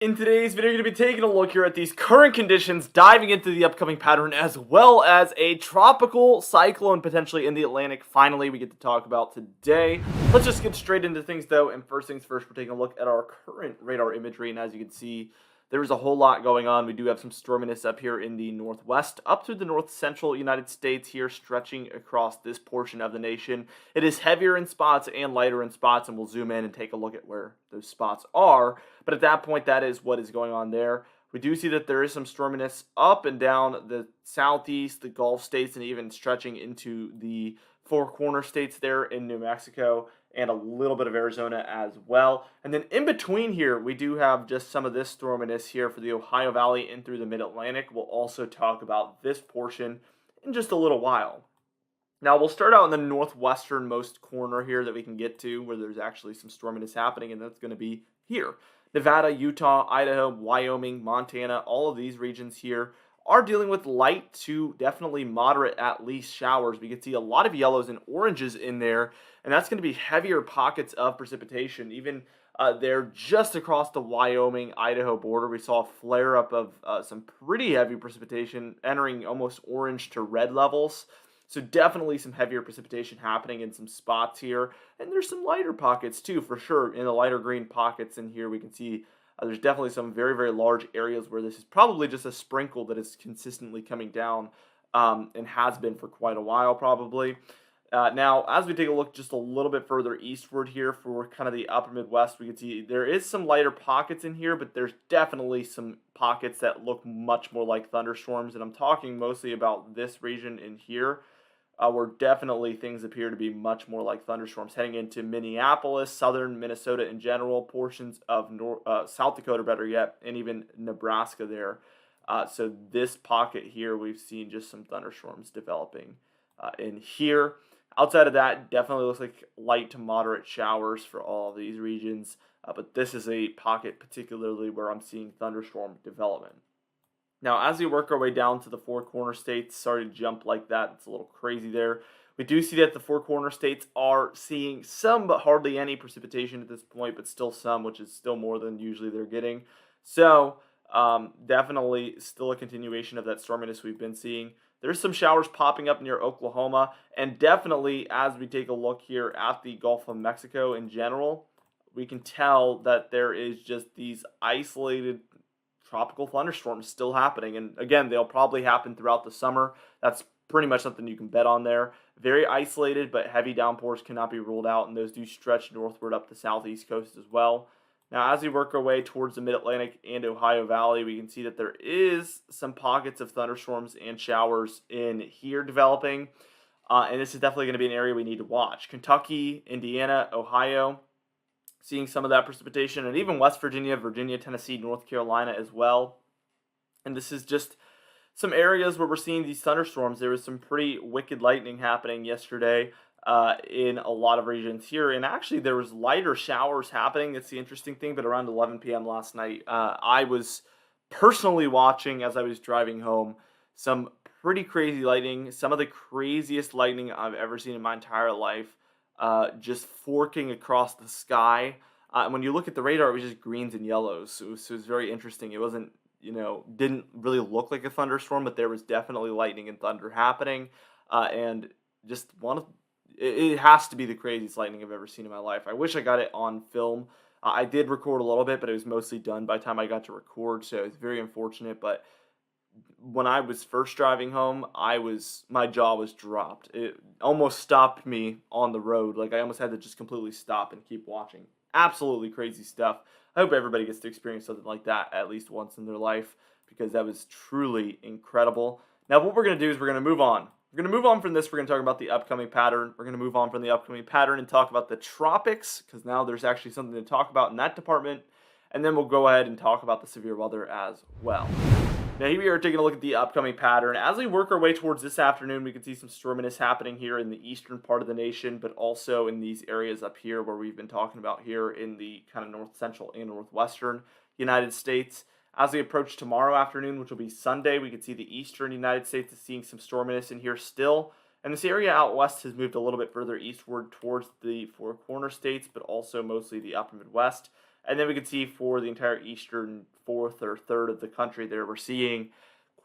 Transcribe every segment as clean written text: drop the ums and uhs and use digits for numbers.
In today's video, you're going to be taking a look here at these current conditions, diving into the upcoming pattern, as well as a tropical cyclone potentially in the Atlantic. Finally, we get to talk about today. Let's just get straight into things, though. And first things first, we're taking a look at our current radar imagery. And as you can see, there's a whole lot going on. We do have some storminess up here in the northwest, up through the north central United States here, stretching across this portion of the nation. It is heavier in spots and lighter in spots, and we'll zoom in and take a look at where those spots are. But at that point, that is what is going on there. We do see that there is some storminess up and down the southeast, the Gulf states, and even stretching into the Four Corner states there in New Mexico and a little bit of Arizona as well. And then in between here, we do have just some of this storminess here for the Ohio Valley and through the Mid-Atlantic. We'll also talk about this portion in just a little while. Now, we'll start out in the northwesternmost corner here that we can get to, where there's actually some storminess happening, and that's going to be here. Nevada, Utah, Idaho, Wyoming, Montana, all of these regions here are dealing with light to definitely moderate at least showers. We can see a lot of yellows and oranges in there, and that's going to be heavier pockets of precipitation. Even there just across the Wyoming-Idaho border, we saw a flare-up of some pretty heavy precipitation entering almost orange to red levels. So definitely some heavier precipitation happening in some spots here. And there's some lighter pockets too, for sure. In the lighter green pockets in here, we can see there's definitely some very, very large areas where this is probably just a sprinkle that is consistently coming down and has been for quite a while probably. Now, as we take a look just a little bit further eastward here for kind of the upper Midwest, we can see there is some lighter pockets in here, but there's definitely some pockets that look much more like thunderstorms. And I'm talking mostly about this region in here. Where definitely things appear to be much more like thunderstorms heading into Minneapolis, southern Minnesota in general, portions of South Dakota, better yet, and even Nebraska there. So this pocket here, we've seen just some thunderstorms developing in here. Outside of that, definitely looks like light to moderate showers for all of these regions. But this is a pocket particularly where I'm seeing thunderstorm development. Now, as we work our way down to the Four Corner states, sorry to jump like that, it's a little crazy there. We do see that the Four Corner states are seeing some but hardly any precipitation at this point, but still some, which is still more than usually they're getting. So, definitely still a continuation of that storminess we've been seeing. There's some showers popping up near Oklahoma, and definitely as we take a look here at the Gulf of Mexico in general, we can tell that there is just these isolated tropical thunderstorms still happening. And again, they'll probably happen throughout the summer. That's pretty much something you can bet on there. Very isolated, but heavy downpours cannot be ruled out, and those do stretch northward up the southeast coast as well. Now, as we work our way towards the Mid-Atlantic and Ohio Valley, we can see that there is some pockets of thunderstorms and showers in here developing. And this is definitely going to be an area we need to watch. Kentucky, Indiana, Ohio, seeing some of that precipitation, and even West Virginia, Tennessee, North Carolina as well. And this is just some areas where we're seeing these thunderstorms. There was some pretty wicked lightning happening yesterday in a lot of regions here. And actually, there was lighter showers happening. That's the interesting thing. But around 11 p.m. last night, I was personally watching as I was driving home some pretty crazy lightning, some of the craziest lightning I've ever seen in my entire life. Just forking across the sky. And when you look at the radar, it was just greens and yellows. So it was very interesting. It wasn't, didn't really look like a thunderstorm, but there was definitely lightning and thunder happening. And just it has to be the craziest lightning I've ever seen in my life. I wish I got it on film. I did record a little bit, but it was mostly done by the time I got to record. So it's very unfortunate, but when I was first driving home, my jaw was dropped. It almost stopped me on the road. Like I almost had to just completely stop and keep watching. Absolutely crazy stuff. I hope everybody gets to experience something like that at least once in their life because that was truly incredible. Now what we're going to do is we're going to move on. We're going to move on from this. We're going to talk about the upcoming pattern. We're going to move on from the upcoming pattern and talk about the tropics because now there's actually something to talk about in that department. And then we'll go ahead and talk about the severe weather as well. Now here we are taking a look at the upcoming pattern. As we work our way towards this afternoon, we can see some storminess happening here in the eastern part of the nation, but also in these areas up here where we've been talking about here in the kind of north central and northwestern United States. As we approach tomorrow afternoon, which will be Sunday, we can see the eastern United States is seeing some storminess in here still. And this area out west has moved a little bit further eastward towards the Four Corner states, but also mostly the upper Midwest. And then we can see for the entire eastern fourth or third of the country there, we're seeing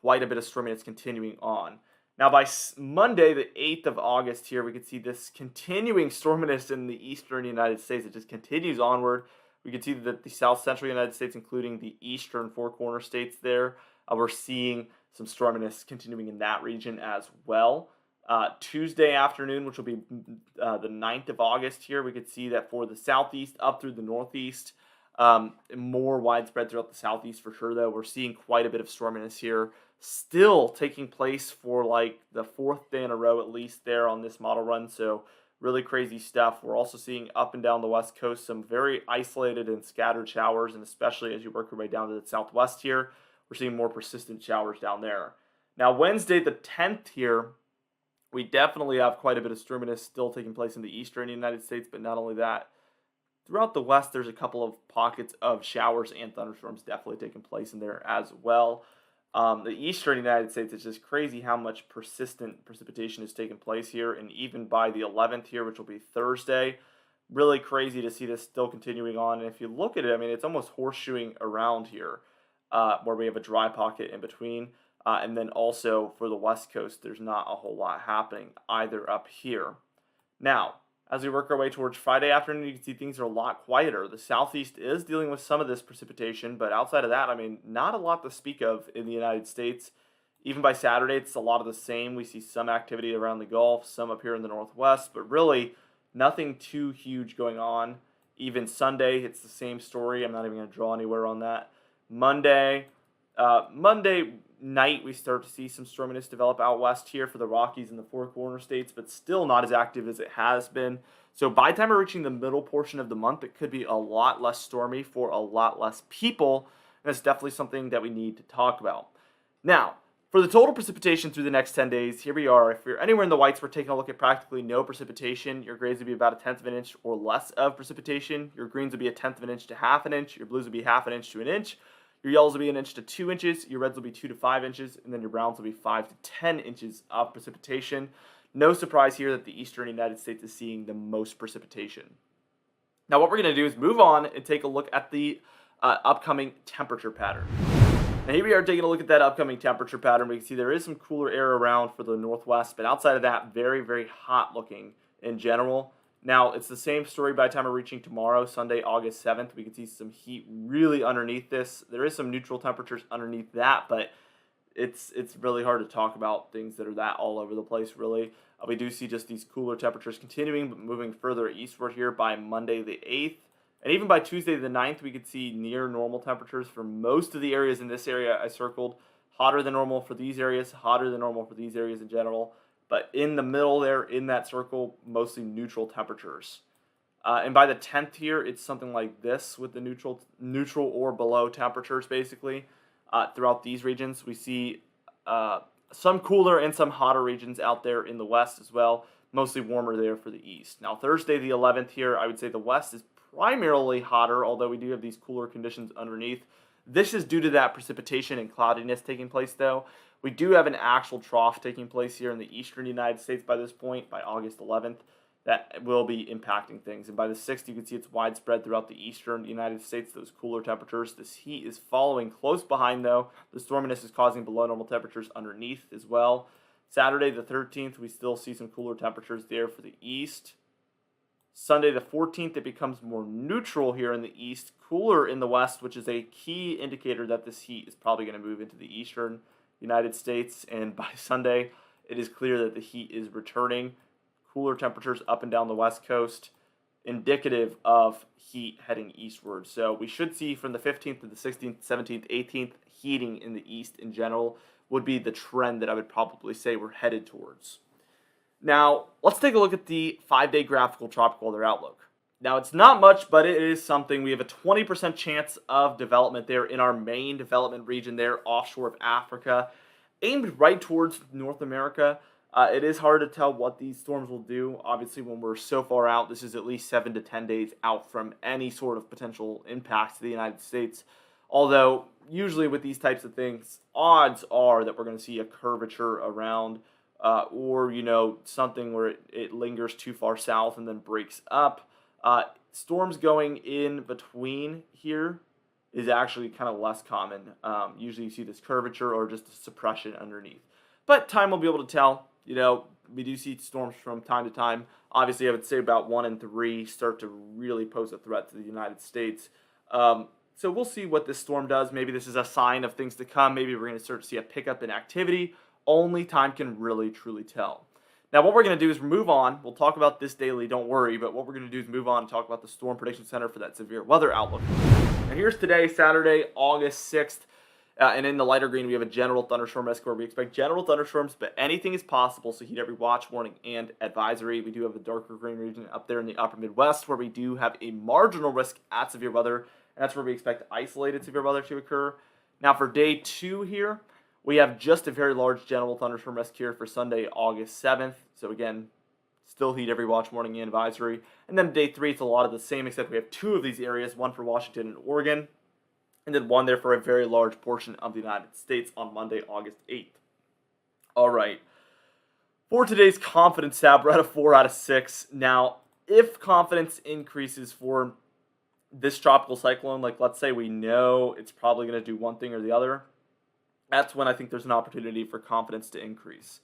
quite a bit of storminess continuing on. Now, by Monday, the 8th of August here, we can see this continuing storminess in the eastern United States. It just continues onward. We can see that the south-central United States, including the eastern Four Corner states there, we're seeing some storminess continuing in that region as well. Tuesday afternoon, which will be the 9th of August here, we could see that for the southeast up through the northeast, more widespread throughout the southeast for sure, though. We're seeing quite a bit of storminess here still taking place for like the fourth day in a row, at least there on this model run. So really crazy stuff. We're also seeing up and down the west coast some very isolated and scattered showers, and especially as you work your way down to the southwest here, we're seeing more persistent showers down there. Now, Wednesday the 10th here, we definitely have quite a bit of storminess still taking place in the eastern United States, but not only that, throughout the west, there's a couple of pockets of showers and thunderstorms definitely taking place in there as well. The eastern United States, it's just crazy how much persistent precipitation is taking place here, and even by the 11th here, which will be Thursday, really crazy to see this still continuing on. And if you look at it, I mean, it's almost horseshoeing around here, where we have a dry pocket in between. And then also for the west coast, there's not a whole lot happening either up here. Now, as we work our way towards Friday afternoon, you can see things are a lot quieter. The southeast is dealing with some of this precipitation, but outside of that, I mean, not a lot to speak of in the United States. Even by Saturday, it's a lot of the same. We see some activity around the Gulf, some up here in the Northwest, but really nothing too huge going on. Even Sunday, it's the same story. I'm not even going to draw anywhere on that. Monday night, we start to see some storminess develop out west here for the Rockies and the Four Corner states, but still not as active as it has been. So by the time we're reaching the middle portion of the month, it could be a lot less stormy for a lot less people, and it's definitely something that we need to talk about. Now, for the total precipitation through the next 10 days, here we are. If you're anywhere in the whites, we're taking a look at practically no precipitation. Your grays would be about 1/10 of an inch or less of precipitation. Your greens would be 1/10 of an inch to 1/2 an inch. Your blues would be 1/2 an inch to 1 inch. Your yellows will be 1 inch to 2 inches, your reds will be 2 to 5 inches, and then your browns will be 5 to 10 inches of precipitation. No surprise here that the eastern United States is seeing the most precipitation. Now what we're going to do is move on and take a look at the upcoming temperature pattern. Now here we are taking a look at that upcoming temperature pattern. We can see there is some cooler air around for the northwest, but outside of that, very, very hot looking in general. Now, it's the same story by the time we're reaching tomorrow, Sunday, August 7th. We can see some heat really underneath this. There is some neutral temperatures underneath that, but it's really hard to talk about things that are that all over the place, really. We do see just these cooler temperatures continuing, but moving further eastward here by Monday the 8th. And even by Tuesday the 9th, we could see near normal temperatures for most of the areas in this area I circled. Hotter than normal for these areas, hotter than normal for these areas in general. But in the middle there, in that circle, mostly neutral temperatures. And by the 10th here, it's something like this with the neutral or below temperatures, basically. Throughout these regions, we see some cooler and some hotter regions out there in the west as well. Mostly warmer there for the east. Now, Thursday the 11th here, I would say the west is primarily hotter, although we do have these cooler conditions underneath. This is due to that precipitation and cloudiness taking place, though. We do have an actual trough taking place here in the eastern United States by this point, by August 11th. That will be impacting things. And by the 6th, you can see it's widespread throughout the eastern United States, those cooler temperatures. This heat is following close behind, though. The storminess is causing below normal temperatures underneath as well. Saturday the 13th, we still see some cooler temperatures there for the east. Sunday the 14th, it becomes more neutral here in the east, cooler in the west, which is a key indicator that this heat is probably going to move into the eastern United States. And by Sunday, it is clear that the heat is returning. Cooler temperatures up and down the west coast, indicative of heat heading eastward. So we should see from the 15th to the 16th, 17th, 18th, heating in the east in general would be the trend that I would probably say we're headed towards. Now, let's take a look at the 5-day graphical tropical weather outlook. Now, it's not much, but it is something. We have a 20% chance of development there in our main development region there, offshore of Africa, aimed right towards North America. It is hard to tell what these storms will do. Obviously, when we're so far out, this is at least 7 to 10 days out from any sort of potential impacts to the United States. Although, usually with these types of things, odds are that we're going to see a curvature around or, something where it lingers too far south and then breaks up. storms going in between here is actually kind of less common. Usually you see this curvature or just a suppression underneath. But time will be able to tell. We do see storms from time to time. Obviously, I would say about 1 and 3 start to really pose a threat to the United States. So we'll see what this storm does. Maybe this is a sign of things to come. Maybe we're going to start to see a pickup in activity. Only time can really, truly tell. Now, what we're going to do is move on. We'll talk about this daily, don't worry. But what we're going to do is move on and talk about the Storm Prediction Center for that severe weather outlook. And here's today, Saturday, August 6th. And in the lighter green, we have a general thunderstorm risk where we expect general thunderstorms, but anything is possible. So heat every watch, warning, and advisory. We do have a darker green region up there in the upper Midwest where we do have a marginal risk at severe weather. And that's where we expect isolated severe weather to occur. Now for day 2 here, we have just a very large general thunderstorm risk here for Sunday, August 7th. So again, still heat every watch, warning, and advisory. And then day 3, it's a lot of the same, except we have 2 of these areas, one for Washington and Oregon, and then one there for a very large portion of the United States on Monday, August 8th. All right. For today's confidence tab, we're at a 4 out of 6. Now, if confidence increases for this tropical cyclone, like let's say we know it's probably going to do one thing or the other, that's when I think there's an opportunity for confidence to increase.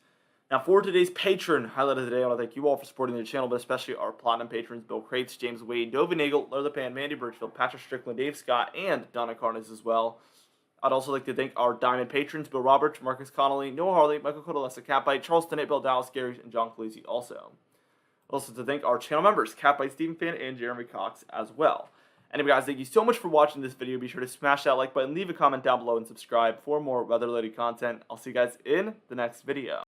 Now, for today's patron highlight of the day, I want to thank you all for supporting the channel, but especially our platinum patrons, Bill Crates, James Wade, Dovin Nagel, Larry the Pan, Mandy Birchfield, Patrick Strickland, Dave Scott, and Donna Carnes as well. I'd also like to thank our diamond patrons, Bill Roberts, Marcus Connolly, Noah Harley, Michael Codalessa, Catbite, Charles Tennant, Bill Dallas, Gary, and John Khaleesi also. Also to thank our channel members, Catbite, Stephen Fan, and Jeremy Cox as well. Anyway, guys, thank you so much for watching this video. Be sure to smash that like button, leave a comment down below, and subscribe for more weather-related content. I'll see you guys in the next video.